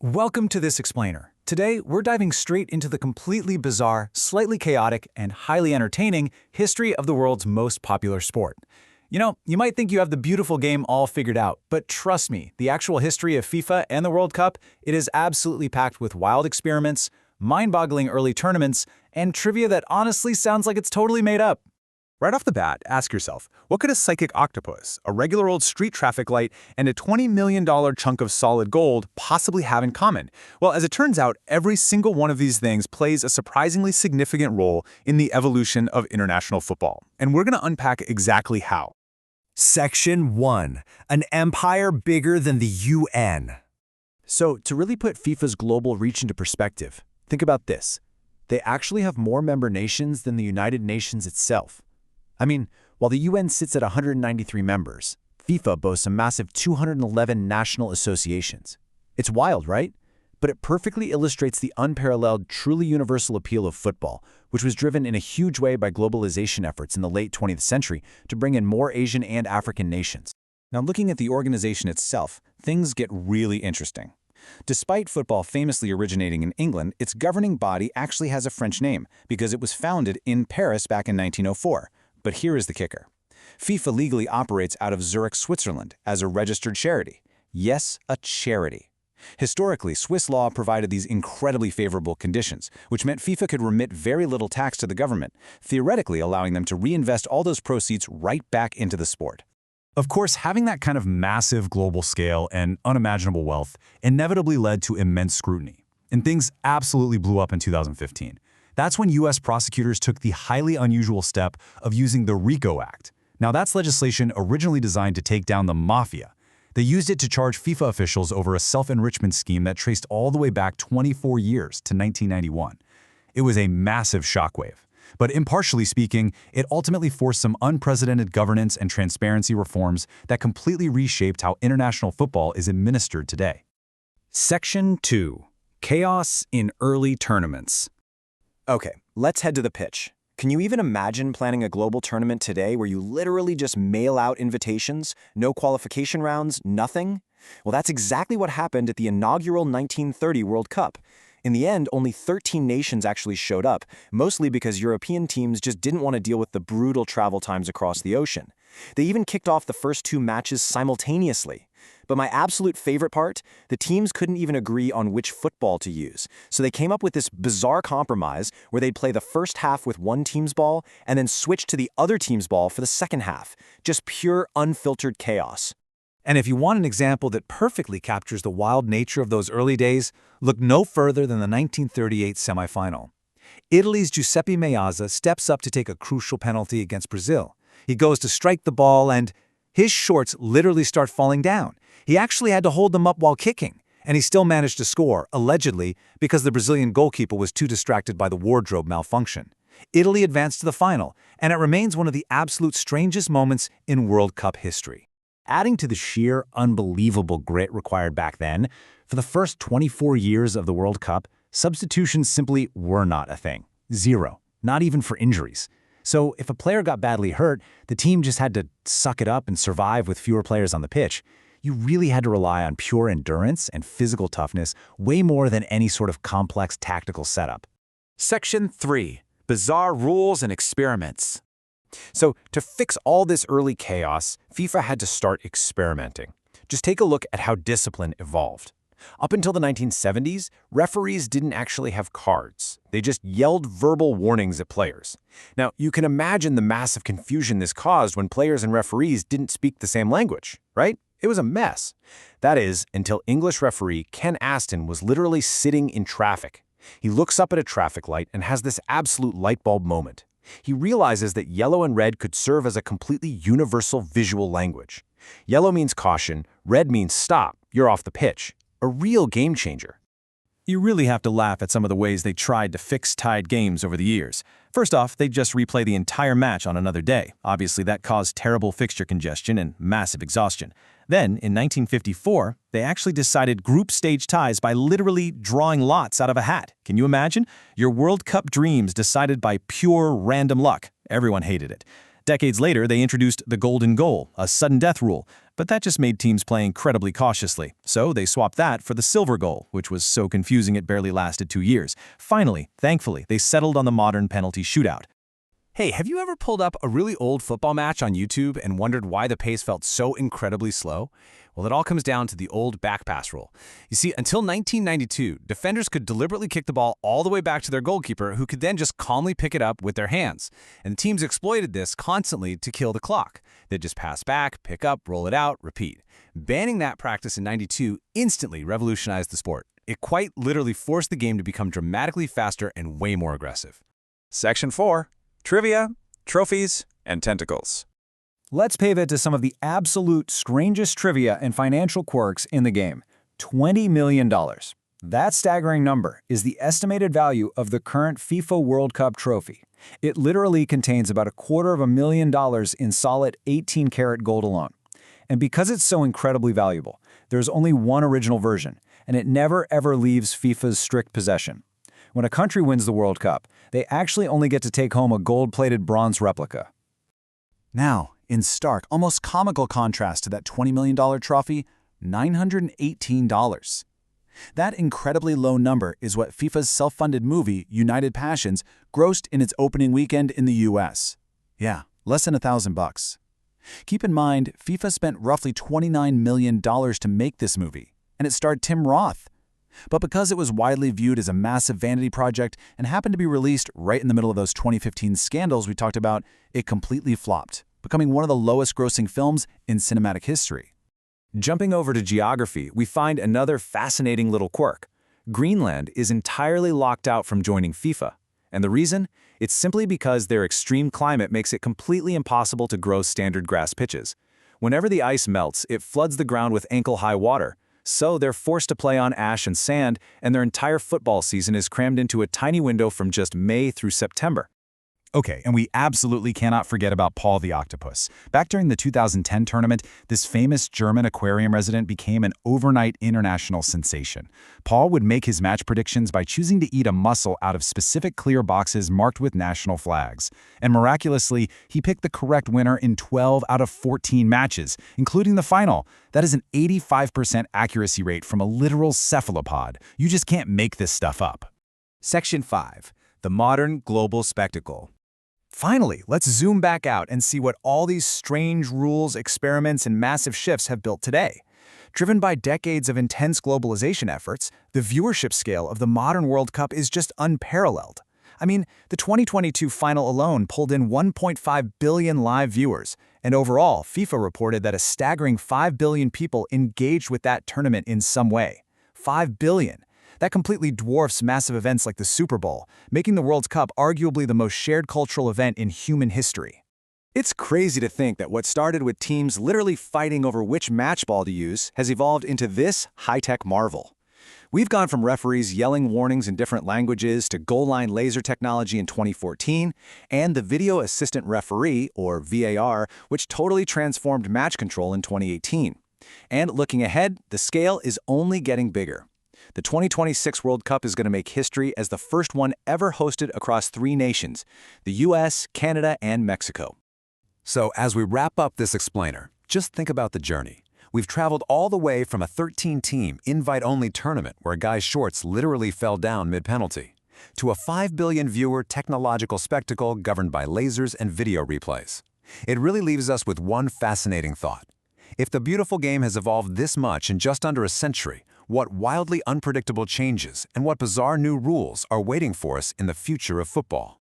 Welcome to this explainer. Today, we're diving straight into the completely bizarre, slightly chaotic, and highly entertaining history of the world's most popular sport. You might think you have the beautiful game all figured out, but trust me, the actual history of FIFA and the World Cup, it is absolutely packed with wild experiments, mind-boggling early tournaments, and trivia that honestly sounds like it's totally made up. Right off the bat, ask yourself, what could a psychic octopus, a regular old street traffic light, and a $20 million chunk of solid gold possibly have in common? Well, as it turns out, every single one of these things plays a surprisingly significant role in the evolution of international football. And we're going to unpack exactly how. Section 1. An empire bigger than the UN. So, to really put FIFA's global reach into perspective, think about this. They actually have more member nations than the United Nations itself. I mean, while the UN sits at 193 members, FIFA boasts a massive 211 national associations. It's wild, right? But it perfectly illustrates the unparalleled, truly universal appeal of football, which was driven in a huge way by globalization efforts in the late 20th century to bring in more Asian and African nations. Now, looking at the organization itself, things get really interesting. Despite football famously originating in England, its governing body actually has a French name because it was founded in Paris back in 1904. But here is the kicker. FIFA legally operates out of Zurich, Switzerland, as a registered charity. Yes, a charity. Historically, Swiss law provided these incredibly favorable conditions, which meant FIFA could remit very little tax to the government, theoretically allowing them to reinvest all those proceeds right back into the sport. Of course, having that kind of massive global scale and unimaginable wealth inevitably led to immense scrutiny, and things absolutely blew up in 2015. That's when U.S. prosecutors took the highly unusual step of using the RICO Act. Now, that's legislation originally designed to take down the mafia. They used it to charge FIFA officials over a self-enrichment scheme that traced all the way back 24 years to 1991. It was a massive shockwave. But impartially speaking, it ultimately forced some unprecedented governance and transparency reforms that completely reshaped how international football is administered today. Section 2. Chaos in Early Tournaments. Okay, let's head to the pitch. Can you even imagine planning a global tournament today where you literally just mail out invitations, no qualification rounds, nothing? Well, that's exactly what happened at the inaugural 1930 World Cup. In the end, only 13 nations actually showed up, mostly because European teams just didn't want to deal with the brutal travel times across the ocean. They even kicked off the first two matches simultaneously. But my absolute favorite part, the teams couldn't even agree on which football to use. So they came up with this bizarre compromise where they'd play the first half with one team's ball and then switch to the other team's ball for the second half. Just pure, unfiltered chaos. And if you want an example that perfectly captures the wild nature of those early days, look no further than the 1938 semifinal. Italy's Giuseppe Meazza steps up to take a crucial penalty against Brazil. He goes to strike the ball and his shorts literally start falling down. He actually had to hold them up while kicking, and he still managed to score, allegedly, because the Brazilian goalkeeper was too distracted by the wardrobe malfunction. Italy advanced to the final, and it remains one of the absolute strangest moments in World Cup history. Adding to the sheer, unbelievable grit required back then, for the first 24 years of the World Cup, substitutions simply were not a thing. Zero. Not even for injuries. So if a player got badly hurt, the team just had to suck it up and survive with fewer players on the pitch. You really had to rely on pure endurance and physical toughness way more than any sort of complex tactical setup. Section 3. Bizarre Rules and Experiments. So, to fix all this early chaos, FIFA had to start experimenting. Just take a look at how discipline evolved. Up until the 1970s, referees didn't actually have cards. They just yelled verbal warnings at players. Now, you can imagine the massive confusion this caused when players and referees didn't speak the same language, right? It was a mess. That is, until English referee Ken Aston was literally sitting in traffic. He looks up at a traffic light and has this absolute light bulb moment. He realizes that yellow and red could serve as a completely universal visual language. Yellow means caution, red means stop, you're off the pitch. A real game changer. You really have to laugh at some of the ways they tried to fix tied games over the years. First off, they'd just replay the entire match on another day. Obviously, that caused terrible fixture congestion and massive exhaustion. Then, in 1954, they actually decided group stage ties by literally drawing lots out of a hat. Can you imagine? Your World Cup dreams decided by pure random luck. Everyone hated it. Decades later, they introduced the golden goal, a sudden death rule, but that just made teams play incredibly cautiously. So they swapped that for the silver goal, which was so confusing it barely lasted 2 years. Finally, thankfully, they settled on the modern penalty shootout. Hey, have you ever pulled up a really old football match on YouTube and wondered why the pace felt so incredibly slow? Well, it all comes down to the old back pass rule. You see, until 1992, defenders could deliberately kick the ball all the way back to their goalkeeper, who could then just calmly pick it up with their hands. And teams exploited this constantly to kill the clock. They'd just pass back, pick up, roll it out, repeat. Banning that practice in '92 instantly revolutionized the sport. It quite literally forced the game to become dramatically faster and way more aggressive. Section 4. Trivia, Trophies, and Tentacles. Let's pivot to some of the absolute strangest trivia and financial quirks in the game. $20 million. That staggering number is the estimated value of the current FIFA World Cup trophy. It literally contains about $250,000 in solid 18-karat gold alone. And because it's so incredibly valuable, there's only one original version, and it never ever leaves FIFA's strict possession. When a country wins the World Cup, they actually only get to take home a gold-plated bronze replica. Now, in stark, almost comical contrast to that $20 million trophy, $918. That incredibly low number is what FIFA's self-funded movie, United Passions, grossed in its opening weekend in the US. Yeah, less than $1,000. Keep in mind, FIFA spent roughly $29 million to make this movie, and it starred Tim Roth. But because it was widely viewed as a massive vanity project and happened to be released right in the middle of those 2015 scandals we talked about, it completely flopped, becoming one of the lowest-grossing films in cinematic history. Jumping over to geography, we find another fascinating little quirk. Greenland is entirely locked out from joining FIFA. And the reason? It's simply because their extreme climate makes it completely impossible to grow standard grass pitches. Whenever the ice melts, it floods the ground with ankle-high water. So they're forced to play on ash and sand, and their entire football season is crammed into a tiny window from just May through September. Okay, and we absolutely cannot forget about Paul the octopus. Back during the 2010 tournament, this famous German aquarium resident became an overnight international sensation. Paul would make his match predictions by choosing to eat a mussel out of specific clear boxes marked with national flags. And miraculously, he picked the correct winner in 12 out of 14 matches, including the final. That is an 85% accuracy rate from a literal cephalopod. You just can't make this stuff up. Section 5. The modern global spectacle. Finally, let's zoom back out and see what all these strange rules, experiments, and massive shifts have built today. Driven by decades of intense globalization efforts, the viewership scale of the modern World Cup is just unparalleled. I mean, the 2022 final alone pulled in 1.5 billion live viewers, and overall, FIFA reported that a staggering 5 billion people engaged with that tournament in some way. 5 billion. That completely dwarfs massive events like the Super Bowl, making the World Cup arguably the most shared cultural event in human history. It's crazy to think that what started with teams literally fighting over which match ball to use has evolved into this high-tech marvel. We've gone from referees yelling warnings in different languages to goal line laser technology in 2014, and the video assistant referee, or VAR, which totally transformed match control in 2018. And looking ahead, the scale is only getting bigger. The 2026 World Cup is going to make history as the first one ever hosted across 3 nations, the US, Canada, and Mexico. So as we wrap up this explainer, just think about the journey. We've traveled all the way from a 13-team, invite-only tournament where a guy's shorts literally fell down mid-penalty, to a 5 billion viewer technological spectacle governed by lasers and video replays. It really leaves us with one fascinating thought. If the beautiful game has evolved this much in just under a century, what wildly unpredictable changes and what bizarre new rules are waiting for us in the future of football?